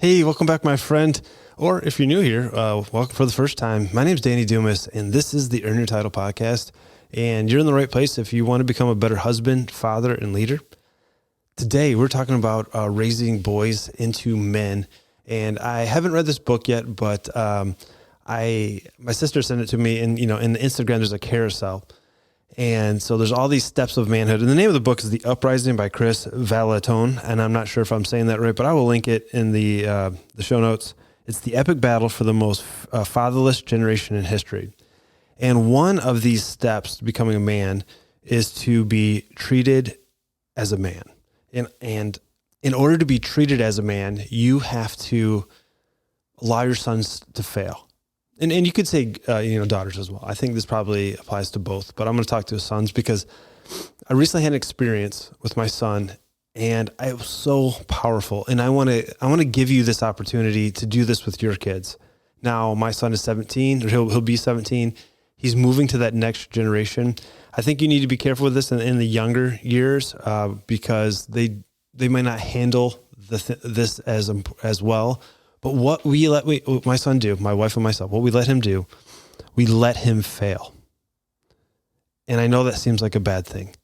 Hey, welcome back, my friend. Or if you're new here, welcome for the first time. My name is Danny Dumas, and this is the Earn Your Title podcast. And you're in the right place if you want to become a better husband, father, and leader. Today, we're talking about raising boys into men. And I haven't read this book yet, but my sister sent it to me. And in the Instagram, there's a carousel. And so there's all these steps of manhood. And the name of the book is The Uprising by Chris Valatone. And I'm not sure if I'm saying that right, but I will link it in the show notes. It's the epic battle for the most fatherless generation in history. And one of these steps to becoming a man is to be treated as a man. And in order to be treated as a man, you have to allow your sons to fail. And you could say, daughters as well. I think this probably applies to both, but I'm going to talk to his sons because I recently had an experience with my son and it was so powerful. And I want to give you this opportunity to do this with your kids. Now, my son is 17, or he'll be 17. He's moving to that next generation. I think you need to be careful with this in the younger years because they might not handle this as well. But what my son do, my wife and myself, what we let him do, we let him fail. And I know that seems like a bad thing.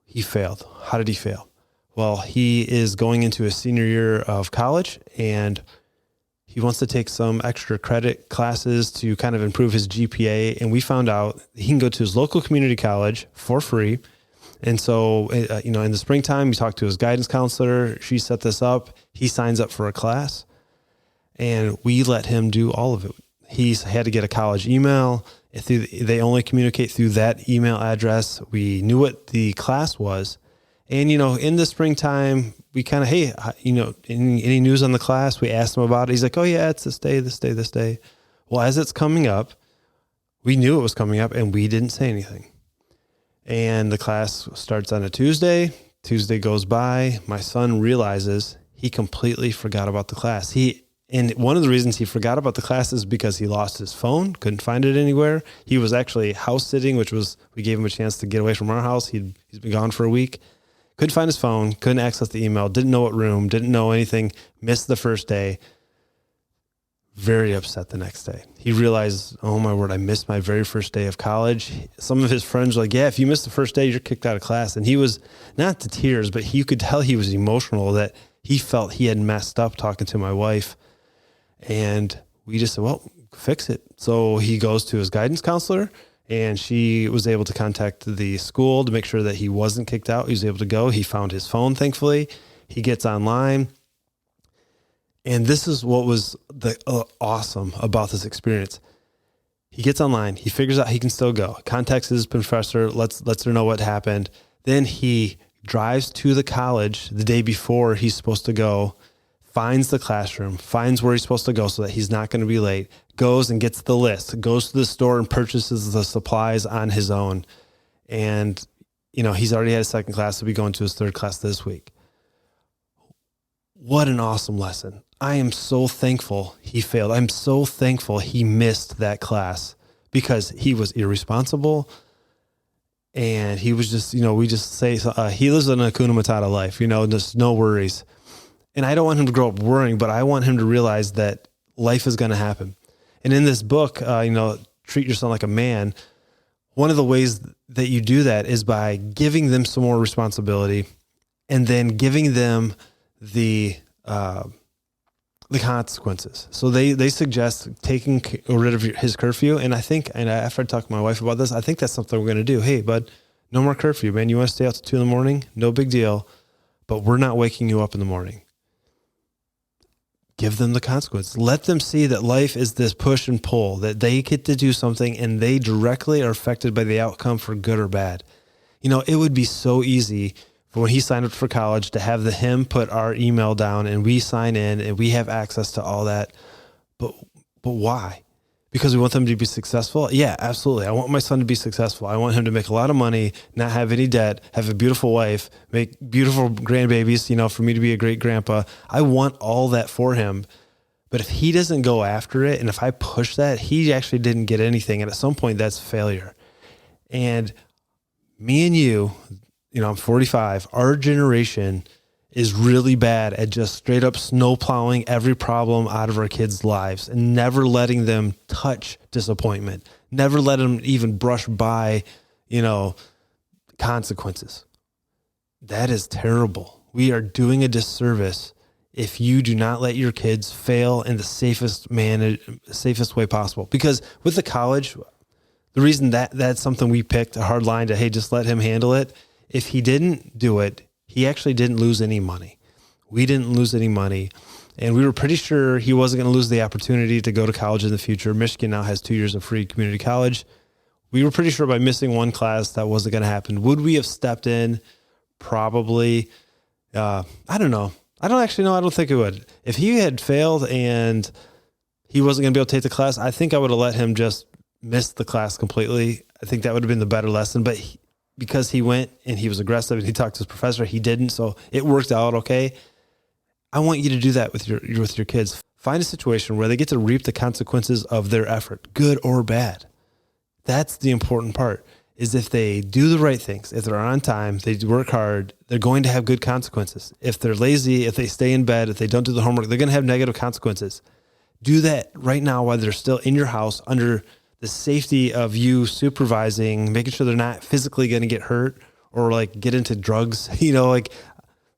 He failed. How did he fail? Well, he is going into his senior year of college and he wants to take some extra credit classes to kind of improve his GPA. And we found out he can go to his local community college for free. And so, in the springtime, we talked to his guidance counselor. She set this up. He signs up for a class. And we let him do all of it. He's had to get a college email. They only communicate through that email address. We knew what the class was. And, in the springtime, we kind of, hey, any news on the class? We asked him about it. He's like, oh, yeah, it's this day. Well, as it's coming up, we knew it was coming up and we didn't say anything. And the class starts on a Tuesday. Tuesday goes by. My son realizes he completely forgot about the class. And one of the reasons he forgot about the class is because he lost his phone, couldn't find it anywhere. He was actually house sitting, we gave him a chance to get away from our house. He's been gone for a week. Couldn't find his phone, couldn't access the email, didn't know what room, didn't know anything, missed the first day. Very upset the next day. He realized, oh my word, I missed my very first day of college. Some of his friends were like, yeah, if you missed the first day, you're kicked out of class. And he was not to tears, but you could tell he was emotional that he felt he had messed up talking to my wife. And we just said, well, fix it. So he goes to his guidance counselor and she was able to contact the school to make sure that he wasn't kicked out. He was able to go. He found his phone, thankfully. He gets online. And this is what was awesome about this experience. He gets online. He figures out he can still go. Contacts his professor, lets her know what happened. Then he drives to the college the day before he's supposed to go, finds the classroom, finds where he's supposed to go so that he's not going to be late, goes and gets the list, goes to the store and purchases the supplies on his own. And, he's already had a second class. He'll be going to his third class this week. What an awesome lesson. I am so thankful he failed. I'm so thankful he missed that class because he was irresponsible. And he was just, we just say, he lives an Hakuna Matata life, just no worries. And I don't want him to grow up worrying, but I want him to realize that life is going to happen. And in this book, Treat Your Son Like a Man, one of the ways that you do that is by giving them some more responsibility and then giving them the consequences. So they suggest taking rid of his curfew. And I think, and after I talked to my wife about this, I think that's something we're going to do. Hey, bud, no more curfew, man. You want to stay out till 2 a.m? No big deal, but we're not waking you up in the morning. Give them the consequence. Let them see that life is this push and pull, that they get to do something and they directly are affected by the outcome for good or bad. It would be so easy for when he signed up for college to have him put our email down and we sign in and we have access to all that. But why? Because we want them to be successful? Yeah, absolutely. I want my son to be successful. I want him to make a lot of money, not have any debt, have a beautiful wife, make beautiful grandbabies, for me to be a great grandpa. I want all that for him. But if he doesn't go after it, and if I push that, he actually didn't get anything. And at some point, that's failure. And me and you, I'm 45, our generation is really bad at just straight up snow plowing every problem out of our kids' lives and never letting them touch disappointment, never let them even brush by, consequences. That is terrible. We are doing a disservice if you do not let your kids fail in the safest way possible. Because with the college, the reason that's something we picked a hard line to, hey, just let him handle it. If he didn't do it, he actually didn't lose any money. We didn't lose any money. And we were pretty sure he wasn't going to lose the opportunity to go to college in the future. Michigan now has 2 years of free community college. We were pretty sure by missing one class that wasn't going to happen. Would we have stepped in? Probably. I don't know. I don't actually know. I don't think it would. If he had failed and he wasn't going to be able to take the class, I think I would have let him just miss the class completely. I think that would have been the better lesson. But because he went and he was aggressive and he talked to his professor, he didn't. So it worked out okay. I want you to do that with your kids. Find a situation where they get to reap the consequences of their effort, good or bad. That's the important part, is if they do the right things, if they're on time, they work hard, they're going to have good consequences. If they're lazy, if they stay in bed, if they don't do the homework, they're going to have negative consequences. Do that right now while they're still in your house under the safety of you supervising, making sure they're not physically going to get hurt or like get into drugs.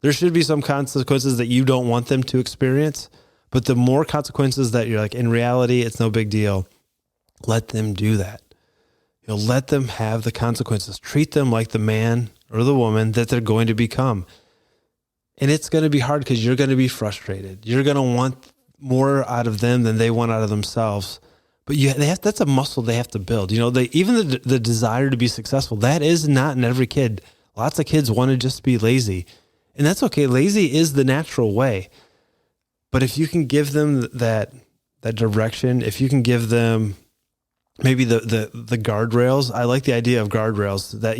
There should be some consequences that you don't want them to experience, but the more consequences that you're like, in reality, it's no big deal. Let them do that. Let them have the consequences. Treat them like the man or the woman that they're going to become. And it's going to be hard because you're going to be frustrated. You're going to want more out of them than they want out of themselves. But that's a muscle they have to build. Even the desire to be successful, that is not in every kid. Lots of kids want to just be lazy. And that's okay. Lazy is the natural way. But if you can give them that direction, if you can give them maybe the guardrails. I like the idea of guardrails that,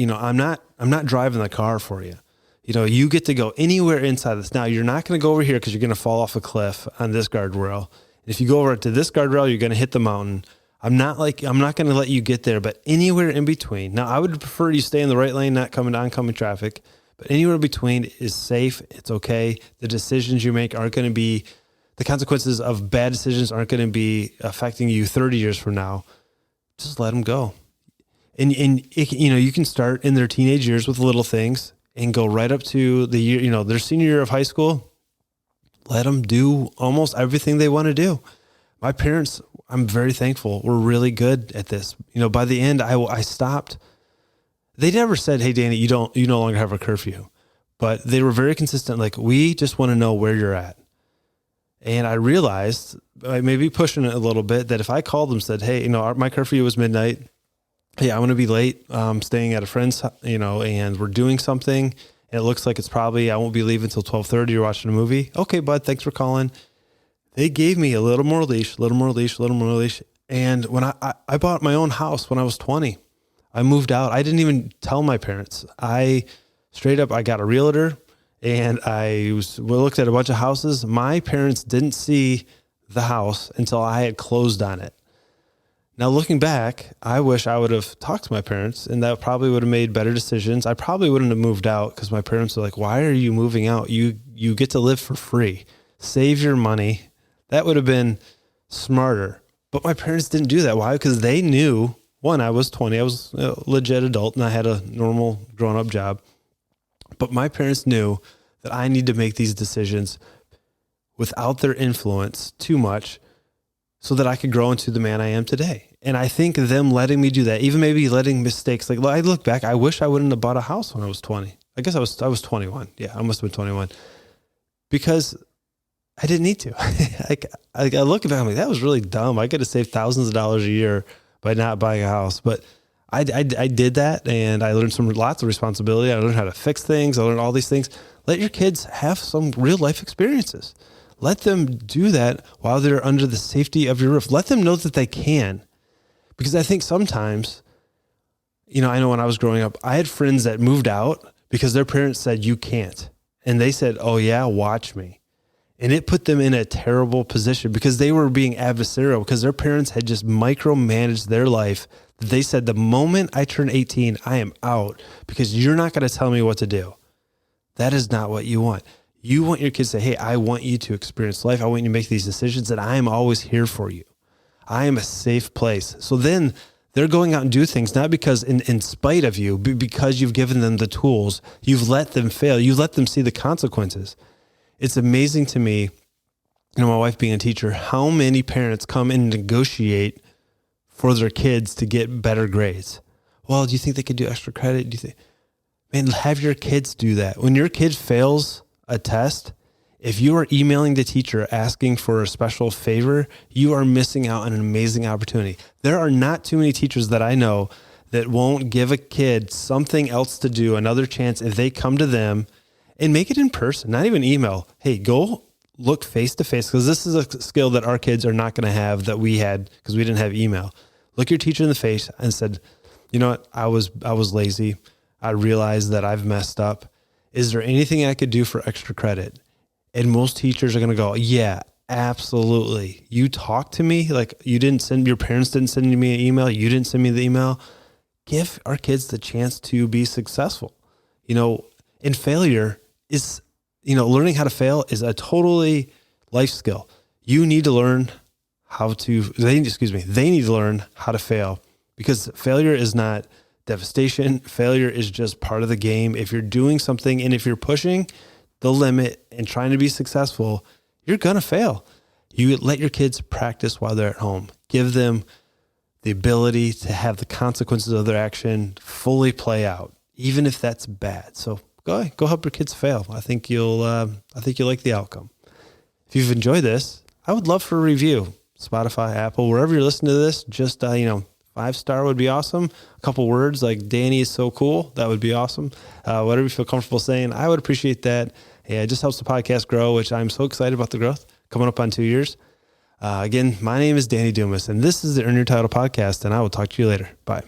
I'm not driving the car for you. You get to go anywhere inside this. Now, you're not going to go over here because you're going to fall off a cliff on this guardrail. And if you go over to this guardrail, you're going to hit the mountain. I'm not going to let you get there, but anywhere in between. Now, I would prefer you stay in the right lane, not coming oncoming traffic, but anywhere in between is safe. It's okay. The decisions you make aren't going to be, the consequences of bad decisions aren't going to be affecting you 30 years from now. Just let them go. And you can start in their teenage years with little things and go right up to the year, their senior year of high school. Let them do almost everything they want to do. My parents, I'm very thankful, were really good at this. By the end, I stopped. They never said, "Hey, Danny, you no longer have a curfew," but they were very consistent. Like, we just want to know where you're at. And I realized, I may be pushing it a little bit, that if I called them and said, "Hey, my curfew was midnight. Hey, I'm going to be late. Staying at a friend's, and we're doing something. And it looks like I won't be leaving until 12:30. You're watching a movie. Okay, bud, thanks for calling." They gave me a little more leash. And when I bought my own house when I was 20, I moved out. I didn't even tell my parents. I got a realtor. And we looked at a bunch of houses. My parents didn't see the house until I had closed on it. Now, looking back, I wish I would have talked to my parents, and that probably would have made better decisions. I probably wouldn't have moved out because my parents were like, "Why are you moving out? You get to live for free. Save your money." That would have been smarter. But my parents didn't do that. Why? Because they knew, one, I was 20. I was a legit adult, and I had a normal grown-up job. But my parents knew that I need to make these decisions without their influence too much so that I could grow into the man I am today. And I think them letting me do that, even maybe letting mistakes, like I look back, I wish I wouldn't have bought a house when I was 20. I guess I was 21. Yeah, I must have been 21 because I didn't need to. I look back, I'm like, that was really dumb. I could have saved thousands of dollars a year by not buying a house. But I did that, and I learned lots of responsibility. I learned how to fix things. I learned all these things. Let your kids have some real life experiences. Let them do that while they're under the safety of your roof. Let them know that they can. Because I think sometimes, I know when I was growing up, I had friends that moved out because their parents said, "You can't." And they said, "Oh yeah, watch me." And it put them in a terrible position because they were being adversarial because their parents had just micromanaged their life. They said, "The moment I turn 18, I am out because you're not going to tell me what to do." That is not what you want. You want your kids to say, hey, I want you to experience life. I want you to make these decisions, and I am always here for you. I am a safe place. So then they're going out and do things, not because in spite of you, but because you've given them the tools. You've let them fail. You've let them see the consequences. It's amazing to me, my wife being a teacher, how many parents come and negotiate for their kids to get better grades. Well, do you think they could do extra credit? Do you think, man, have your kids do that. When your kid fails a test, if you are emailing the teacher asking for a special favor, you are missing out on an amazing opportunity. There are not too many teachers that I know that won't give a kid something else to do, another chance if they come to them and make it in person, not even email. Hey, go look face to face, because this is a skill that our kids are not going to have that we had because we didn't have email. Look your teacher in the face and said, you know what, I was lazy. I realized that I've messed up. Is there anything I could do for extra credit? And most teachers are going to go, yeah, absolutely. You talked to me like your parents didn't send me an email. You didn't send me the email. Give our kids the chance to be successful. And failure is, learning how to fail is a totally life skill. You need to learn they need to learn how to fail, because failure is not devastation. Failure is just part of the game. If you're doing something and if you're pushing the limit and trying to be successful, you're going to fail. You let your kids practice while they're at home. Give them the ability to have the consequences of their action fully play out, even if that's bad. So go help your kids fail. I think you'll like the outcome. If you've enjoyed this, I would love for a review. Spotify, Apple, wherever you're listening to this, just 5-star would be awesome. A couple words like Danny is so cool. That would be awesome. Whatever you feel comfortable saying, I would appreciate that. Yeah, it just helps the podcast grow, which I'm so excited about the growth coming up on 2 years. Again, my name is Danny Dumas, and this is the Earn Your Title podcast, and I will talk to you later. Bye.